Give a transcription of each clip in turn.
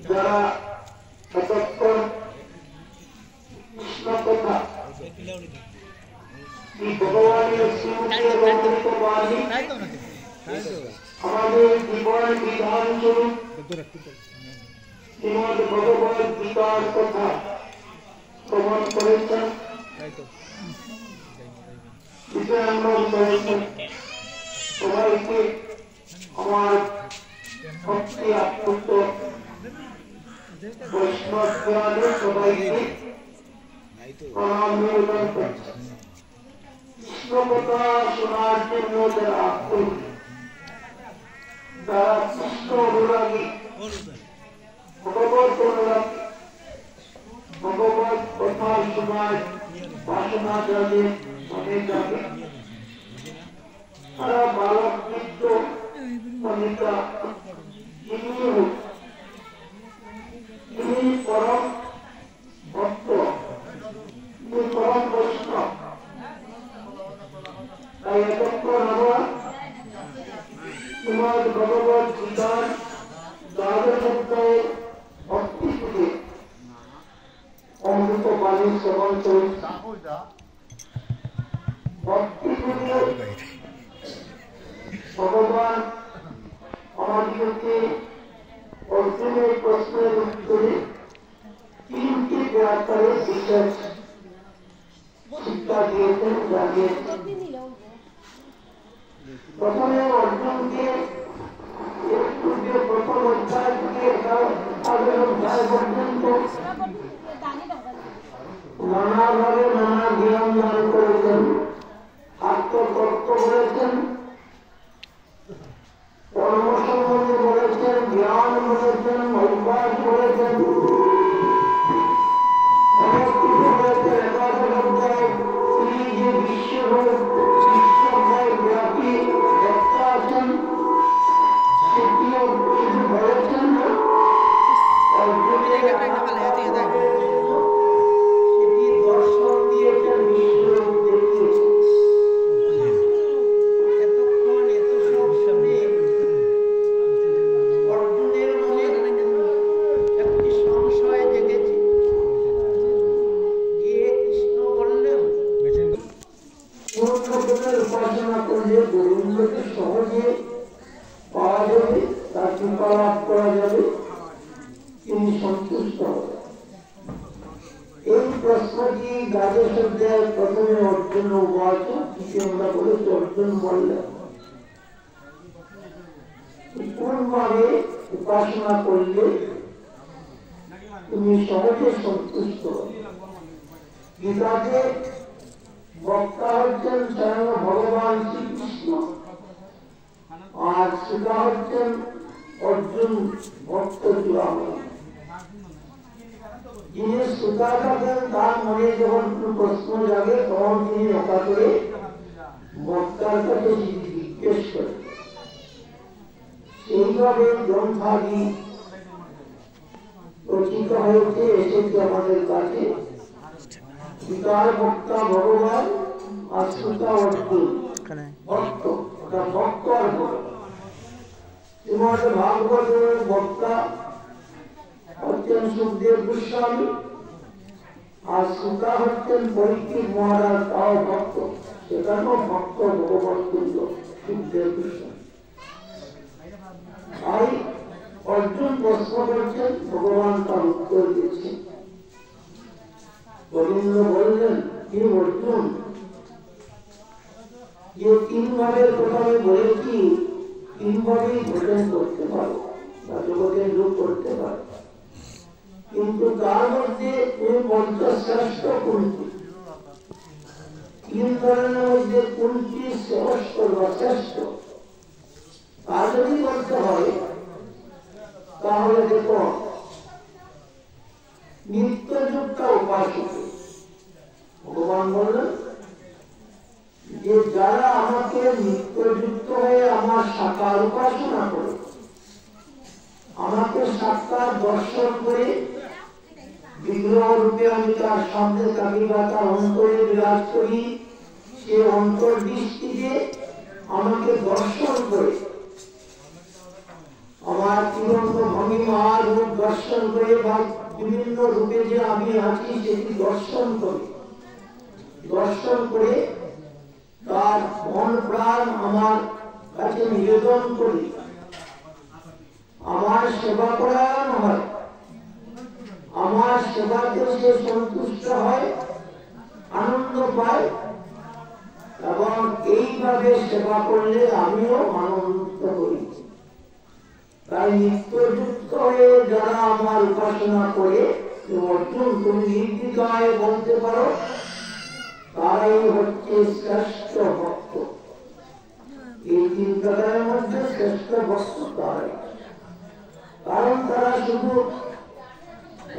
যারা এতক্ষণ কৃষ্ণ কথা ভগবানের শ্রীমুখে বাণী আমাদের জীবন বিধান স্বরূপ শ্রীমদ ভগবত গীতার কথা শ্রবণ করেছেন, বিজয়াঙ্গন করেছেন। সবাইকে আমার ভক্তি আপ্লুত বৈষ্ণব সবাইকে প্রণাম নিবেদন করছি। কৃষ্ণ কথা শোনার জন্য যারা আগ্রহী, যারা কৃষ্ণ অনুরাগী, ভগবত অনুরাগী, ভগবত কথা শোনার বাসনা যাদের মনে যাবে, তারা বালক বৃদ্ধ কনিকা যিনি হোক, তিনি পরম ভক্ত, তিনি পরম বৈষ্ণব। তাই এতক্ষণ আমরা শ্রীমদ ভগবত গীতার দ্বাদশ অধ্যায়ের ভক্তি থেকে অমৃত বাণী শ্রবণ করেছি। ভক্তি থেকে ভগবান আমাদেরকে অর্জুনের প্রশ্নের উত্তরে তিনটি ব্যাপারে শিক্ষা দিয়েছেন, জানিয়েছেন। প্রথমে অর্জুনকে প্রথম অধ্যায় থেকে আগের অধ্যায় পর্যন্ত নানাভাবে নানা জ্ঞান দান করেছেন, আত্মতত্ত্ব বলেছেন, কর্ম সম্বন্ধে বলেছেন, জ্ঞান বলেছেন, অভ্যাস বলেছেন, অনেক কিছু বলেছেন। একাদশ অধ্যায়ে তিনি যে বিশ্বব্যাপী ব্যাখ্যা আছেন সেটিও কিছু বলেছেন। অর্জুনের সেটি দর্শন দিয়েছেন, বিশ্বরূপ দেখিয়েছেন। এতক্ষণ এত সব শুনে অর্জুনের মনে একটি সংশয় জেগেছে যে কৃষ্ণ বললেন উপাসনা করলে গোবিন্দকে সহজে পাওয়া যাবে, তার কৃপা লাভ করা যাবে, তিনি সন্তুষ্ট হবেন। এই প্রশ্নটি দ্বাদশ অধ্যায়ের প্রথমে অর্জুন উবাচ, দ্বিতীয় আমরা বলেছি অর্জুন বললেন কোনভাবে উপাসনা করলে তুমি সহজে সন্তুষ্ট হবে। গীতাতে বক্তা হচ্ছেন স্বয়ং ভগবান শ্রীকৃষ্ণ, আর শ্রোতা হচ্ছেন অর্জুন ভক্ত চূড়ামণি। যিনি শ্রোতা থাকেন তার মনে যখন কোন প্রশ্ন জাগে তখন তিনি রক্ষা করে বক্তার কাছে জিজ্ঞেস করেন। এইভাবে গ্রন্থাদি রচিত হয়েছে, এসেছে আমাদের কাছে। গীতার বক্তা ভগবান আর শ্রোতা অর্জুন, ভক্ত, ওটা ভক্ত আর ভগবান। শ্রীমদ ভাগবতের বক্তা হচ্ছেন সুখদেব গোস্বামী, আর শ্রোতা হচ্ছেন পরীক্ষিত মহারাজ, তাও ভক্ত, সেখানেও ভক্ত ভগবান তুল্য সুখদেব গোস্বামী। তাই অর্জুন প্রশ্ন করছেন, ভগবান তার উত্তর দিয়েছেন। গোবিন্দ বললেন, কি অর্জুন, যে তিন ভাবের কথা আমি বলেছি, তিন ভাবেই ভোজন করতে পারো বা জগতের লোক করতে পারো, কিন্তু তার মধ্যে তুমি পঞ্চশ্রেষ্ঠ কোনটি, তিন ধরনের মধ্যে কোনটি শ্রেষ্ঠ বা শ্রেষ্ঠ, তা যদি বলতে হয় তাহলে দেখো নিত্যযুক্ত উপাসক। ভগবান বললেন যে যারা আমাকে নিত্যযুক্ত হয়ে আমার সাকার উপাসনা করে, আমাকে সাক্ষাৎ দর্শন করে বিগ্রহ রূপে আমি তার সামনে থাকি বা তার অন্তরে বিরাজ করি, সে অন্তর্দৃষ্টিতে আমাকে দর্শন করে, আমার তিরঙ্গ ভঙ্গিমার রূপ দর্শন করে বা বিভিন্ন রূপে যে আমি আছি সেটি দর্শন করে তার মন প্রাণ আমার কাছে নিবেদন করি, আমার সেবা করান হয়, আমার সেবাতে সে সন্তুষ্ট হয়, আনন্দ পায়, এবং এইভাবে সেবা করলে আমিও আনন্দিত হই। তাই নিত্যযুক্ত হয়ে যারা আমার উপাসনা করে, অর্জুন তুমি নির্দ্বিধায় বলতে পারো, তারাই হচ্ছে শ্রেষ্ঠ ভক্ত। এই তিন প্রকারের মধ্যে শ্রেষ্ঠ ভক্ত তারাই, কারণ তারা শুধু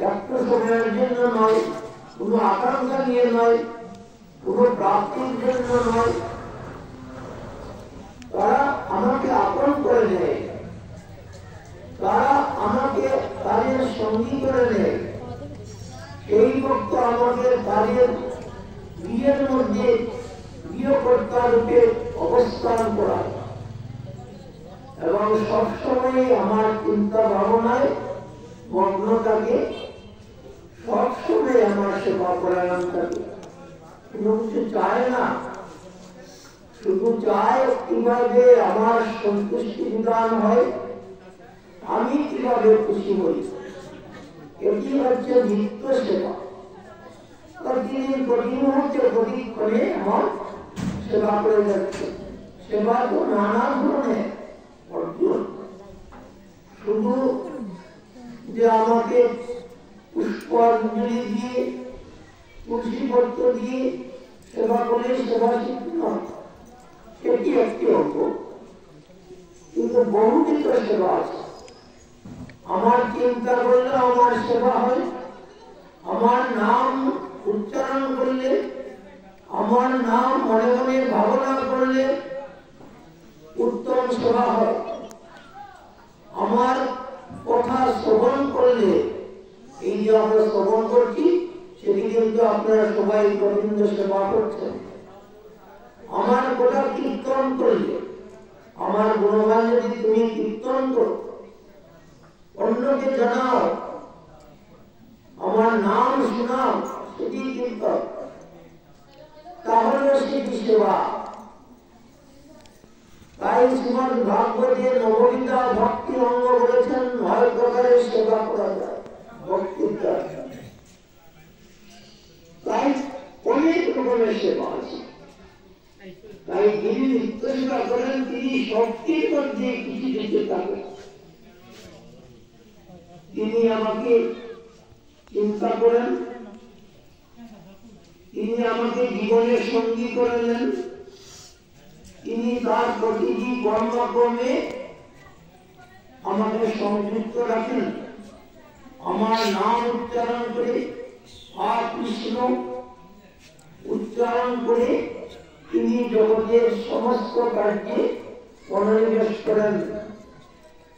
একটু সময়ের জন্য নয়, কোন আকাঙ্ক্ষা নিয়ে নয়, কোন প্রাপ্তির জন্য নয়, তারা আমাকে আপন করে নেয়, তারা আমাকে তাদের সঙ্গী করে নেয়। সেই ভক্ত আমাকে তাদের বিয়ের মধ্যে গৃহকর্তা রূপে অবস্থান করায় এবং সবসময় আমার চিন্তা ভাবনায় মগ্ন থাকে, সবসময় আমার সেবা পরায়ণ থাকে, কোনো কিছু চায় না, শুধু চায় কিভাবে আমার সন্তুষ্টি বিধান হয়, আমি কিভাবে খুশি হই। এটি হচ্ছে নিত্য সেবা। প্রতিদিন প্রতি মুহূর্তে প্রতিক্ষণে আমার সেবা করে যাচ্ছে। সেবা তো নানা ধরনের। অর্জুন শুধু যে আমাকে পুষ্পাঞ্জলি দিয়ে তুলসী পত্র দিয়ে সেবা করলে সেবা সিদ্ধি নয়, সেটি একটি অঙ্গ, কিন্তু বহুবিধ সেবা আছে। আমার চিন্তা করলে আমার সেবা হয়, আমার নাম উচ্চারণ করলে, আমার নাম মনে মনে ভাবনা করলে উত্তম সেবা হয়, আমার কথা শ্রবণ করলে, এই যে আমরা শ্রবণ করছি সেটি কিন্তু আপনারা সবাই গোবিন্দ সেবা করছেন। আমার কথা কীর্তন করলে, আমার গুণগান যদি তুমি কীর্তন করো, অন্যকে জানাও, আমার নাম শোনাও, সেটি কীর্তন, তাহলে সেটি সেবা। তাই শ্রীমদ ভাগবতে নববিধা ভক্তি অঙ্গ বলেছেন, ৯ প্রকারের সেবা করা যায় ভক্তির দ্বারা। তাই অনেক রকমের সেবা আছে। তাই যিনি নিত্য সেবা করেন তিনি শক্তির মধ্যে কিছু দিতে থাকেন। তিনি আমাকে চিন্তা করেন, তিনি আমাকে জীবনের সঙ্গী করে নেন, তিনি তার প্রতিটি কর্মক্রমে আমাকে সংযুক্ত রাখেন। আমার নাম উচ্চারণ করে, আর কৃষ্ণ উচ্চারণ করে তিনি জগতের সমস্ত কার্যে মনোনিবেশ করেন।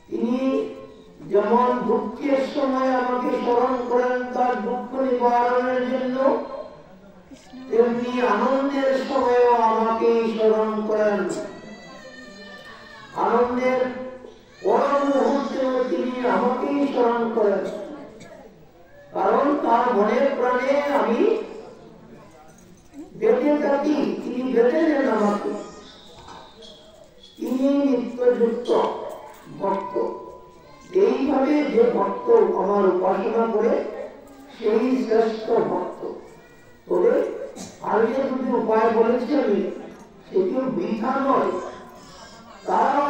তিনি যেমন দুঃখের সময় আমাকে স্মরণ করেন তার দুঃখ নিবারণের জন্য, তেমনি আনন্দের সময়ও আমাকে স্মরণ করেন। আনন্দের পরম মুহূর্তেও তিনি আমাকেই স্মরণ করেন, কারণ তার মনের প্রাণে আমি বেঁচে থাকি, তিনি বেঁচে নেন আমাকে। তিনি নিত্যযুক্ত ভক্ত। এইভাবে যে ভক্ত আমার উপাসনা করে সেই শ্রেষ্ঠ ভক্ত। তবে আর যে দুটি উপায় বলেছি আমি, সেটিও বৃথা নয়। তারা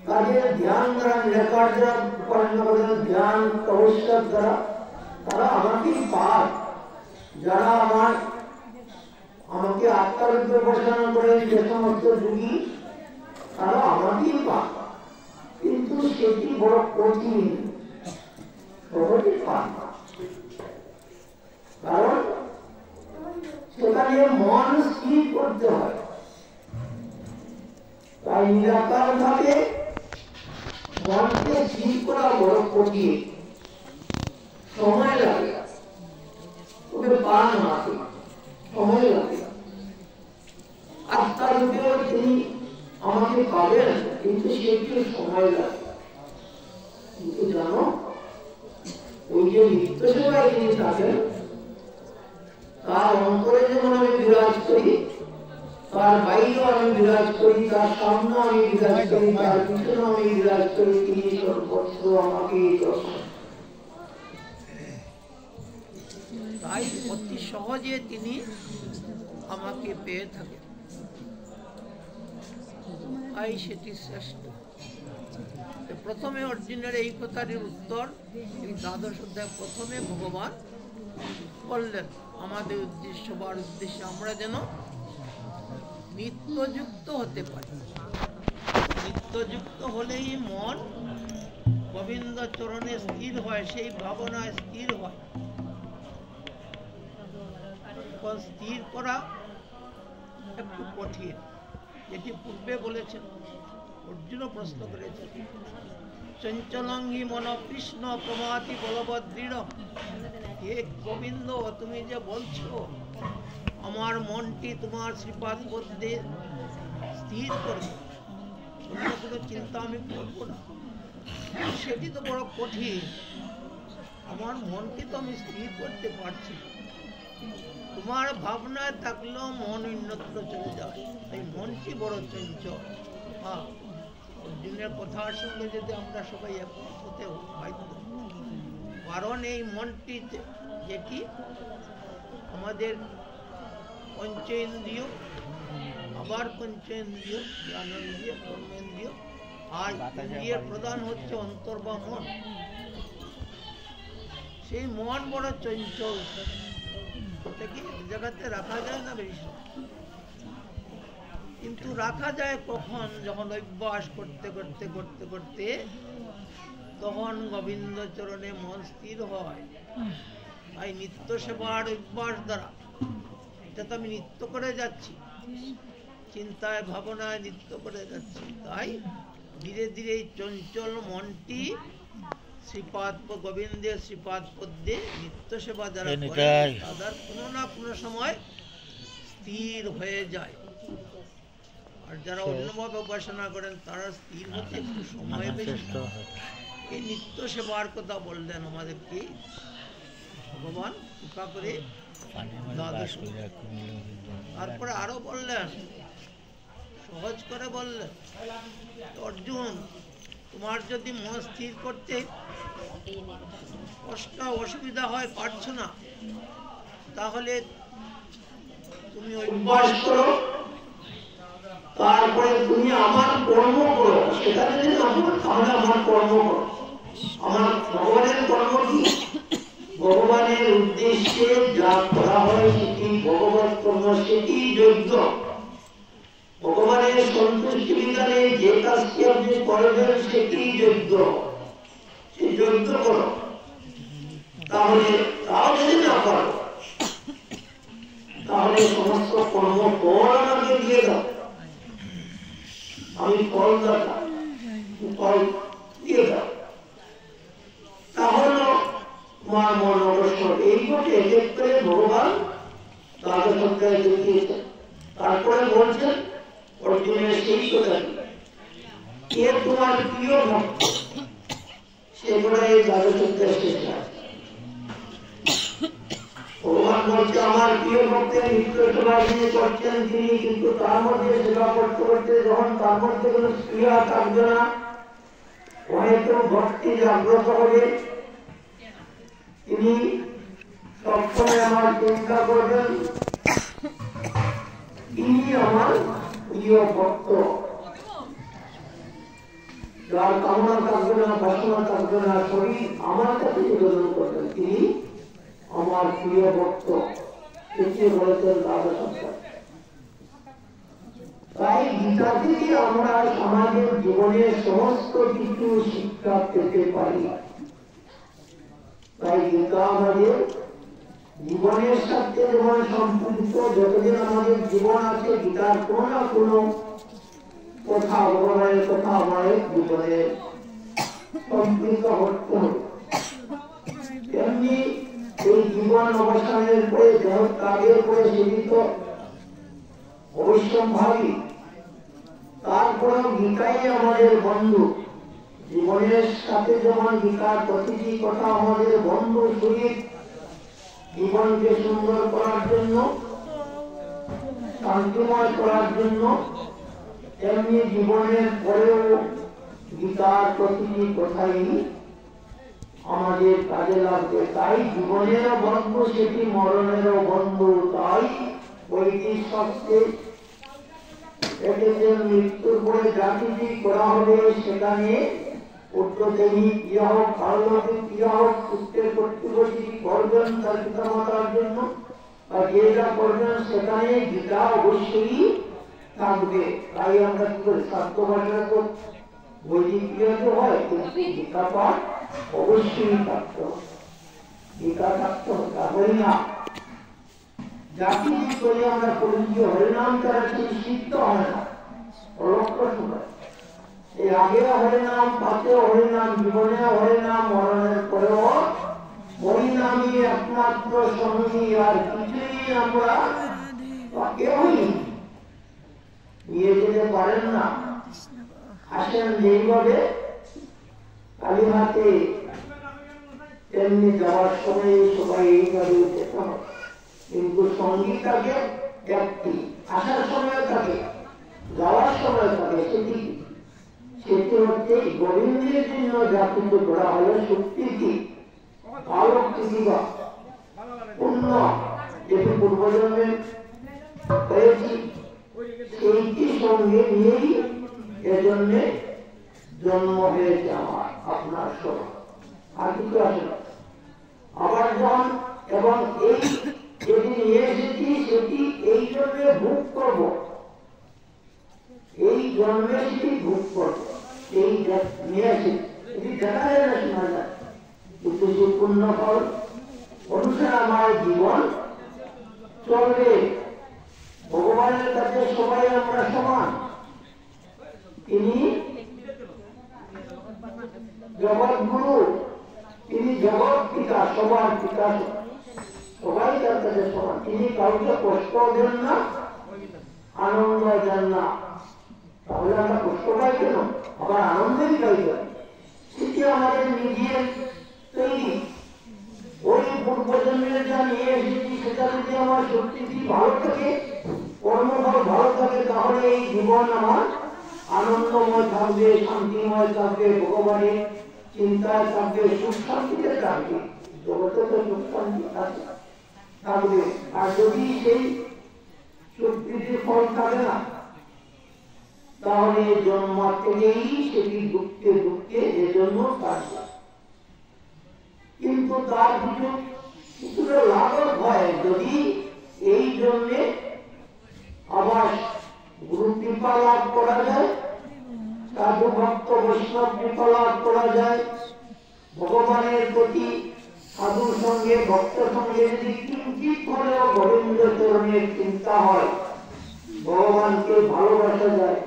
তাদের ধ্যান দ্বারা, নিরাকার দ্বারা উপাসনা করেন, ধ্যান তপস্যার দ্বারা তারা আমাকেই পায়। যারা আমাকে আত্মার রূপে উপাসনা করেন যে সমস্ত যোগী, তারা আমাকেই পায়, কিন্তু সেটি বড় কঠিন, সহজে পায় না। কারণ সেখানে মন স্থির করতে হয়। তাই নিরাকার ভাবে মনকে স্থির করা বড় কঠিন, সময় লাগে। পান আমাকে, সময় লাগে। আত্মার রূপেও তিনি আমাকে পাবেন, কিন্তু সেটি সময় লাগে। কিন্তু জানো, ওই যে নিত্য সেবায় তিনি থাকেন, তার অন্তরে যেমন আমি বিরাজ করি, তার বাইরেও আমি বিরাজ করি, তার সামনে আমি বিরাজ করি, তার পিছনে আমি বিরাজ করি, তিনি সর্বত্র আমাকে দর্শন। তাই অতি সহজে তিনি আমাকে পেয়ে থাকেন, তাই সেটি শ্রেষ্ঠ। প্রথমে অর্জুনের এই কথাটির উত্তর এই দ্বাদশ অধ্যায় প্রথমে ভগবান বললেন, আমাদের উদ্দেশ্য বা উদ্দেশ্যে আমরা যেন নিত্যযুক্ত হতে পারি। নিত্যযুক্ত হলেই মন গোবিন্দ চরণে স্থির হয়, সেই ভাবনায় স্থির হয়। স্থির করা একটু কঠিন, যেটি পূর্বে বলেছেন, অর্জুনও প্রশ্ন করেছেন, চঞ্চলঙ্গি মন কৃষ্ণ প্রমাতি বলবৎ দৃঢ়। হে গোবিন্দ, তুমি যে বলছো আমার মনটি তোমার শ্রীপাদ পদ্মে স্থির করবে, অন্য কোনো চিন্তা আমি করবো না, সেটি তো বড় কঠিন। আমার মনকে তো আমি স্থির করতে পারছি না। তোমার ভাবনায় থাকলেও মন অন্যত্র চলে যায়, এই মনটি বড় চঞ্চল। অর্জুনের কথার সঙ্গে যদি আমরা সবাই একমত হতে বাধ্য, কারণ এই মনটি যেটি আমাদের পঞ্চেন্দ্রিয়, আবার পঞ্চেন্দ্রিয়, জ্ঞানেন্দ্রিয়, কর্মেন্দ্রিয়, আর ইন্দ্রিয়ের প্রধান হচ্ছে অন্তর বা মন। সেই মন বড় চঞ্চল, এটাকে এক জায়গাতে রাখা যায় না বেশি। কিন্তু রাখা যায় কখন? যখন অভ্যাস করতে করতে করতে করতে তখন গোবিন্দ চরণে মন স্থির হয়। তাই নিত্য সেবার অভ্যাস দ্বারা, এটা তো আমি নিত্য করে যাচ্ছি, চিন্তায় ভাবনায় নিত্য করে যাচ্ছি, তাই ধীরে ধীরে এই চঞ্চল মনটি শ্রীপাদ গোবিন্দের শ্রীপাদ পদ্মে নিত্য সেবা যারা করে তাদের কোনো না কোনো সময় স্থির হয়ে যায়। আর যারা অন্যভাবে উপাসনা করেন তারা স্থির হতে একটু সময় বেশি। এই নিত্য সেবার কথা বললেন আমাদেরকে ভগবান কৃপা করে দ্বাদশ। তারপরে আরো বললেন, সহজ করে বললেন, অর্জুন তোমার যদি মন স্থির করতে কষ্ট অসুবিধা হয়, পারছো না, তাহলে তুমি অভ্যাস করো, তারপরে তুমি আমার কর্ম করো। সেটা যদি না করো তাহলে আমার কর্ম করো। আমার ভগবানের কর্ম কি? ভগবানের উদ্দেশ্যে যা করা হয় সেটি ভগবত কর্ম, সেটি যজ্ঞ। ভগবানের সন্তুষ্টি বিধানে যে কাজটি আপনি করবেন সেটি যজ্ঞ। সেই যজ্ঞ করো। তাহলে তাও যদি না করো তাহলে সমস্ত কর্ম ফল আমাকে দিয়ে দাও, আমি ফল দরকার, ফল দিয়ে দাও, তাহলে তোমার মন অবসর। এই বটে এক করে ভগবান দ্বাদশ অধ্যায়ে দেখিয়েছেন। তারপরে বলছেন অর্জুনের সেই কথা, কে তোমার প্রিয় ভক্ত, সেগুলো এই দ্বাদশ অধ্যায় শেষ আছে। ভগবান বলছে আমার প্রিয় ভক্তের নিত্য সেবা যিনি করছেন তিনি, কিন্তু তার মধ্যে সেবা করতে করতে যখন তার মধ্যে কোনো ক্রিয়া থাকবে না, হয়তো ভক্তি জাগ্রত হবে, তিনি সবসময় আমার চিন্তা করবেন তিনি আমার প্রিয় ভক্ত। যার কামনা থাকবে না, বাসনা থাকবে না, শরীর আমার কাছে নিবেদন করবেন, তিনি আমার প্রিয় ভক্ত। এটি বলেছেন দ্বাদশ অধ্যায়। তাই গীতা থেকে আমরা সমাজের জীবনের সমস্ত কিছু শিক্ষা পেতে পারি। তাই গীতা আমাদের জীবনের সাথে যেমন সম্পৃক্ত, যতদিন আমাদের জীবন আছে গীতার কোনো না কোনো কথা, ভগবানের কথা আমাদের জীবনে সম্পৃক্ত হতে হবে। তেমনি এই জীবন অবসানের পরে দেহ ত্যাগের পরে জীবিত অবশ্যম্ভাবী, তারপরেও গীতাই আমাদের বন্ধু। জীবনের সাথে যেমন গীতার প্রতিটি কথা আমাদের বন্ধু শরীর, জীবনকে সুন্দর করার জন্য, শান্তিময় করার জন্য, তেমনি জীবনের পরেও গীতার প্রতিটি কথাই আমাদের কাজে লাগবে। তাই জীবনেরও বন্ধু সেটি মরণেরও বন্ধু। তাই বৈদিক শাস্ত্রে এক্ষেত্রে মৃত্যুর পরে যা কিছু করা হবে সেখানে উত্তরদেবী ক্রিয়া হোক, পারলৌকিক ক্রিয়া হোক, পুত্রের কর্তৃপতি করবেন তার পিতা মাতার জন্য, বা যে যা করবেন সেখানে গীতা অবশ্যই থাকবে। তাই আমরা কি করি, স্বাস্থ্য ভাষা তো বৈদিক ক্রিয়াতে হয়, কিন্তু গীতা পাঠ অবশ্যই থাকতে হবে। গীতা থাকতে হবে, তাহলে না যা কিছু করে আমরা করি যে হরিনাম তারা সেই সিদ্ধ হয় না, অলক্ষণ হয়। এর আগেও হরিনাম, পাতেও হরিনাম, জীবনেও হরিনাম, মরণের পরেও হরিনামই একমাত্র সঙ্গী। আর কিছুই আমরা কেউই নিয়ে যেতে পারেন না। আসেন যেইভাবে কালী হাতে, তেমনি যাওয়ার সময় সবাই এইভাবে যেতে হবে। কিন্তু সঙ্গী থাকে একটি, আসার সময় থাকে, যাওয়ার সময় থাকে, সেটি হচ্ছে গোবিন্দের জন্য যা কিছু করা হলো শক্তি কি, আলোক প্রতিভা, পুণ্য, যেটি পূর্বজন্মে হয়েছি সেইটি সঙ্গে নিয়েই এজন্য জন্ম হয়েছে আমার, আপনার সময়, আর কিছু আসে না। আবার যখন এবং এই যেটি নিয়ে এসেছি সেটি এই জন্মে ভোগ করব, এই জন্মে সেটি ভোগ করব, এই নিয়ে এসেছি এটি দেখা যায় না, শোনা যায়, কিন্তু সে পূর্ণ ফল অনুসারে আমার জীবন চলবে। ভগবানের কাছে সবাই আমরা সমান। তিনি জগৎ গুরু, তিনি জগৎ পিতা, সবার পিতা, সবাই তার কাছে সমান। তিনি কাউকে কষ্ট দেন না, আনন্দ দেন না। তাহলে আমরা কষ্ট পাই কেন, আবার আনন্দেই পাই কেন? সেটি আমাদের নিজের তৈরি। ওই পূর্বজন্মের যা নিয়ে এসেছি সেটা যদি আমার শক্তি ভালো থাকে, কর্মফল ভালো থাকে, তাহলে এই জীবন আমার আনন্দময় থাকবে, শান্তিময় থাকবে, ভগবানের চিন্তায় থাকবে, সুখ শান্তিতে থাকবে। জগতে তো সুখ শান্তি থাকবে। আর যদি সেই শক্তির ফল থাকে না, তাহলে জন্ম থেকেই সেটি দুঃখে দুঃখে এজন্য থাকবে। কিন্তু তার কিছুটা লাঘব হয় যদি এই জন্যে আবার গুরু কৃপা লাভ করা যায়, সাধু ভক্ত বৈষ্ণব কৃপা লাভ করা যায়, ভগবানের প্রতি সাধুর সঙ্গে ভক্তের সঙ্গে যদি কিঞ্চিত হলেও গোবিন্দ চরণের চিন্তা হয়, ভগবানকে ভালোবাসা যায়,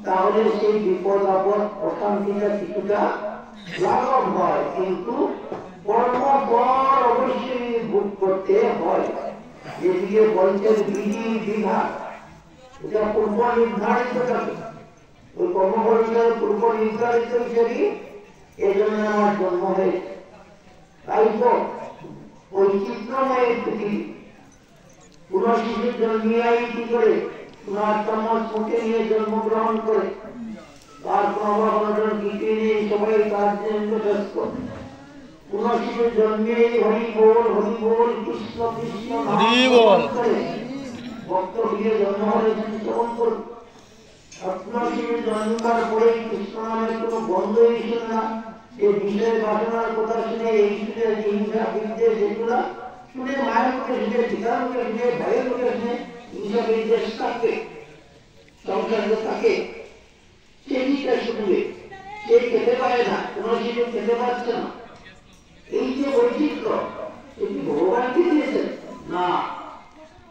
তাহলে সেই বিপদ আপদ অশান্তিটা কিছুটা লাঘব হয়। কিন্তু কর্মফল অবশ্যই ভোগ করতে হয়। যেদিকে বলছেন বিধি বিধান, এটা পূর্ব নির্ধারিত থাকে। ওই কর্মফল পূর্ব নির্ধারিত হিসেবে এই জন্য আমার জন্ম হয়েছে। তাই তো ওই চিত্রময় পৃথিবী, কোন শিশুর জন্মিয়াই কি করে সোনার চামচ মুখে নিয়ে জন্মগ্রহণ করে, তার কোনো অনটন কিছু নেই, সবাই তার জন্য ব্যস্ত। কোন শিশুর জন্মিয়াই হরি বল কৃষ্ণ কৃষ্ণ করে ভক্ত হয়ে জন্ম হয়েছেন শ্রবণ করুন। আপনার শিশুর জন্মার পরে কৃষ্ণ নামের কোনো বন্ধই শুনে না, এই বিষয় বাসনার কথা শুনে, এই শুনে হিংসা বিদ্বেষ যেগুলা শুনে, মায়ের মুখে শুনে, পিতার মুখে শুনে, ভাইয়ের মুখে শুনে হিংসা বিদ্বেষ থাকে, সংসার থাকে, সেটা শুনবে। সে খেতে পারে না, কোন শিশু খেতে পারছে না। এই যে বৈচিত্র্য, এটি ভগবানকে দিয়েছেন না,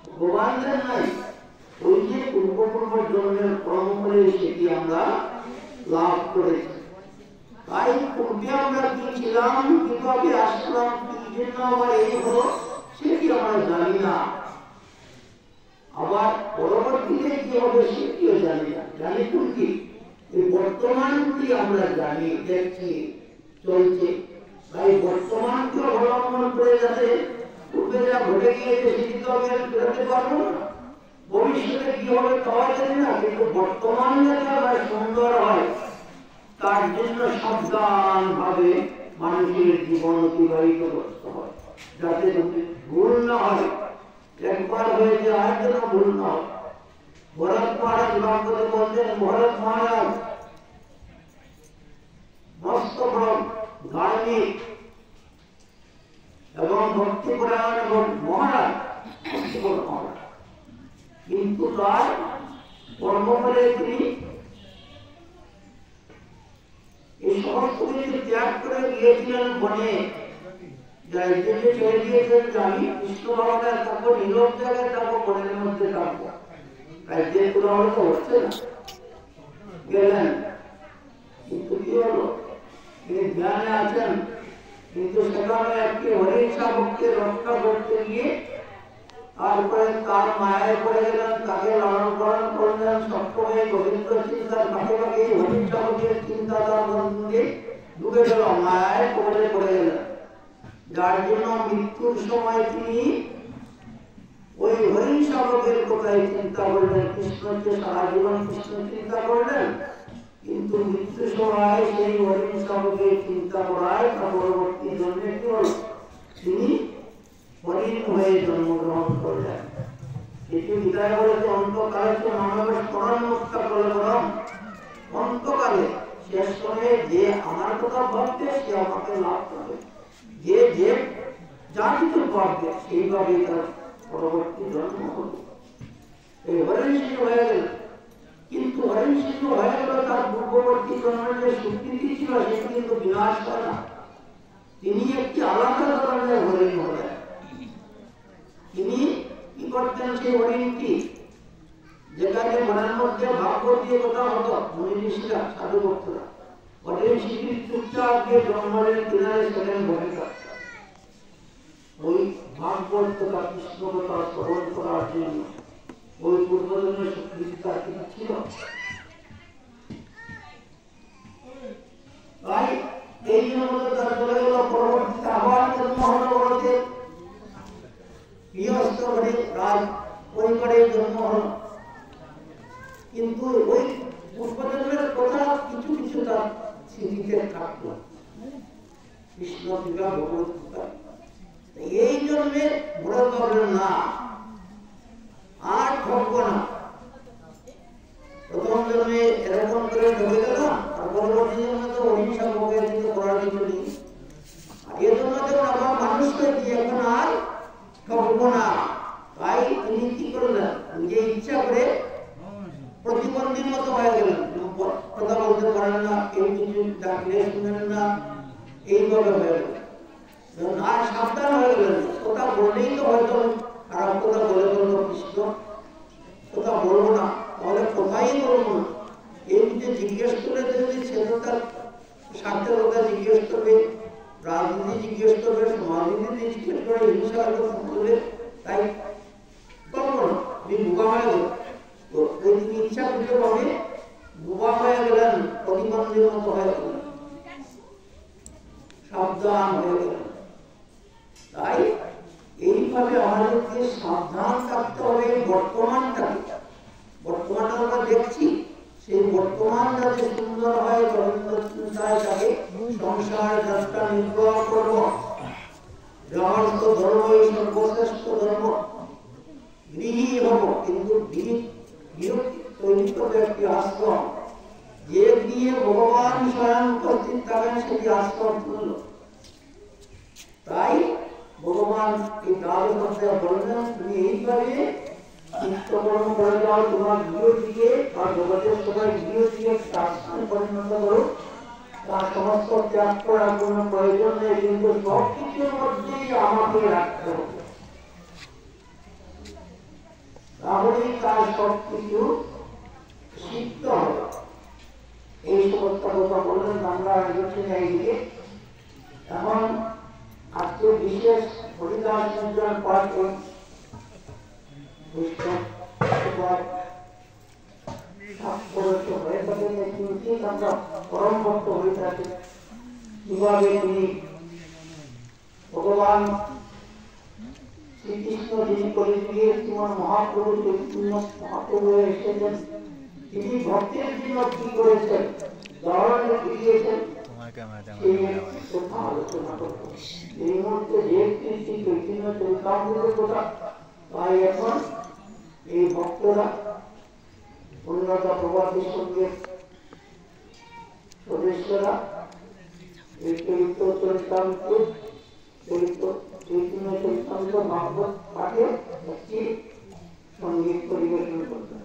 ভগবান নাই। ওই যে পূর্ব জন্মের কর্ম করে সেটি আমরা লাভ করেছি। তাই পূর্বে আমরা কি ছিলাম, কিভাবে আসলাম, কি জন্য আবার এই হলো সেটি আমরা জানি না, আবার পরবর্তীতে কি হবে সেটিও জানি না। জানি কি এই বর্তমানটি আমরা জানি, দেখছি, চলছে। তাই বর্তমানকে অবলম্বন করে যাতে পূর্বে যা ঘটে গিয়েছে সেটি তো আমি ফেরাতে পারবো না, ভবিষ্যতে কি হবে তাও জানি না, কিন্তু বর্তমান যাতে আবার সুন্দর হয় তার জন্য সাবধান ভাবে মানুষের জীবন অতিবাহিত করতে হয়, যাতে ভুল না হয়। একবার হয়েছে আর যেন ভুল না হয়। ভরত মহারাজ ভাগবতে বলছেন, ভরত মহারাজ মস্ত বড় ধার্মিক এবং ভক্তিপরায়ণ এবং মহারাজ, কিন্তু তার কর্মফলে তিনি এই সমস্ত কিছু ত্যাগ করে গিয়েছিলেন বনে। ছেড়ে দিয়েছেন যে আমি কৃষ্ণ ভগবানের থাকবো, নীরব জায়গায় থাকবো, বনের মধ্যে থাকবো। রাজ্যের কোনো অর্থ হচ্ছে না, গেলেন। কিন্তু কি হলো, তিনি ধ্যানে আছেন, কিন্তু সেখানে একটি হরিণ শাবককে রক্ষা করতে গিয়ে তারপরে তার মায়ের পড়ে গেলেন, তাকে লালন পালন করলেন, সবসময় গোবিন্দ চিন্তার পাশে পাশে হরিণ শাবকের চিন্তা তার মধ্যে ডুবে গেল, মায়ের কোলে পড়ে গেলেন। যার জন্য মৃত্যুর সময় তিনি ওই হরিণ শাবকের কথাই চিন্তা করলেন, কৃষ্ণকে সারা জীবন কৃষ্ণ চিন্তা করলেন, কিন্তু মৃত্যুর সময় সেই হরিণ শাবকের চিন্তা করায় তার পরবর্তী জন্মে কি হল, তিনি হরিণ হয়ে জন্মগ্রহণ করলেন। এটি বিদায় বলেছে, অন্তকালে তো মানবের স্মরণ মুক্ত করলাম, অন্তকালে শেষ সময়ে যে আমার কথা ভাববে সে আমাকে লাভ করবে, যে যে যা কিছু ভাববে সেইভাবে তার পরবর্তী জন্ম হবে। এই হরিণ শিশু হয়ে গেল, কিন্তু হরিণ শিশু হয়ে গেল, তার পূর্ববর্তী জন্মের যে স্বীকৃতি ছিল সেটি কিন্তু বিনাশ হয় না। তিনি একটি আলাদা ধরনের হরিণ হলেন। তিনি কি করতেন, সেই হরিণটি যেখানে মনের মধ্যে ভাগবতীয় কথা হতো, মুনি ঋষিরা সাধু ভক্তরা হরিণ শিশির চুপচাপ গিয়ে জঙ্গলের কিনারে সেখানে বসে থাকতেন, ওই ভাগবত কথা কৃষ্ণ কথা শ্রবণ করার জন্য। ওই পূর্বজন্মের স্বীকৃতি তার কিছু ছিল। তাই এই জন্য তার চলে গেল, পরবর্তীতে আবার জন্ম হলো বলতে গৃহস্থ ঘরে রাজ পরিবারে জন্ম হল, কিন্তু ওই পূর্বজন্মের কথা কিছু কিছু তার স্মৃতিতে থাকলো, কৃষ্ণ কৃপা ভগবত কৃপা। এই জন্মে ভরত ভাবলেন না আর ঠকবো না, প্রথম জন্মে এরকম করে ঢুকে গেলাম, আর পরবর্তী জন্মে তো অহিংসা ভোগের কিন্তু করার কিছু নেই, আর এ জন্য যখন আমার মানুষ হয়েছি এখন আর ঠকবো না। তাই তিনি কি করলেন, নিজে ইচ্ছা করে প্রতিবন্ধীর মতো হয়ে গেলেন, কথা বলতে পারেন না, কেউ কিছু ডাকলে শুনেন না, এইভাবে হয়ে গেলেন। আর সাবধান হয়ে গেলেন, কথা বললেই তো হয়তো খারাপ কথা বলে বলবো, কৃষ্ণ কথা বলবো না, তাহলে কোথায় বলবো না, এই যে জিজ্ঞেস করে যদি সে তো তার স্বার্থের কথা জিজ্ঞেস করবে, রাজনীতি জিজ্ঞেস করবে, সমাজনীতি জিজ্ঞেস করে, হিংসা করবে, তাই বলবো না, তুমি বোকা হয়ে গেল। তো ওই তিনি ইচ্ছা করতে পারবে, বোকা হয়ে গেলেন, প্রতিবন্ধীর মতো হয়ে গেলেন, সাবধান হয়ে গেলেন। তাই এইভাবে আমাদেরকে সাবধান থাকতে হবে বর্তমানটাকে। বর্তমান আমরা দেখছি, সেই বর্তমান যাতে সুন্দর হয়, তাকে সংসার যাত্রা নির্বাহ করব। গৃহস্থ ধর্মই সর্বশ্রেষ্ঠ ধর্ম, গৃহী হব, কিন্তু গৃহ তৈরি করবে একটি আশ্রম, যে গৃহে ভগবান স্বয়ং উপস্থিত থাকেন সেটি আশ্রম তুল্য। তাই ভগবান এই দ্বাদশ অধ্যায়ে বললেন, তুমি এইভাবে চিত্তকর্ম করে যাও, তোমার গৃহটিকে বা জগতের সবাই গৃহটিকে আশ্রমে পরিণত করো, তার সমস্ত ত্যাগ করার কোনো প্রয়োজন নেই, কিন্তু সব কিছুর মধ্যেই আমাকে রাখতে হবে, তাহলেই তার সব কিছু সিদ্ধ হবে। এই সমস্ত কথা বললেন। আমরা এগোচ্ছি না এইদিকে। এখন আজকে বিশেষ থাকেন হয়ে থাকেন আমরা পরম ভক্ত হয়ে থাকি কিভাবে তিনি ভগবান শ্রীকৃষ্ণ যিনি কলিযুগে শ্রীমন মহাপ্রভু চৈতন্য মহাপ্রভু হয়ে এসেছেন তিনি ভক্তের জন্য কি করেছেন উদাহরণ রেখে দিয়েছেন সেই কথা আলোচনা করব এই মুহূর্তে যে শ্রী চৈতন্য চরিতামৃতের কথা তাই এখন এই ভক্তরা উন্নত প্রবাদের সঙ্গে সদস্যরা এই চরিত্র চরিতামৃত চরিত্র চৈতন্য চরিতামৃত ভাগবত পাঠে একটি সঙ্গীত পরিবেশন করতেন।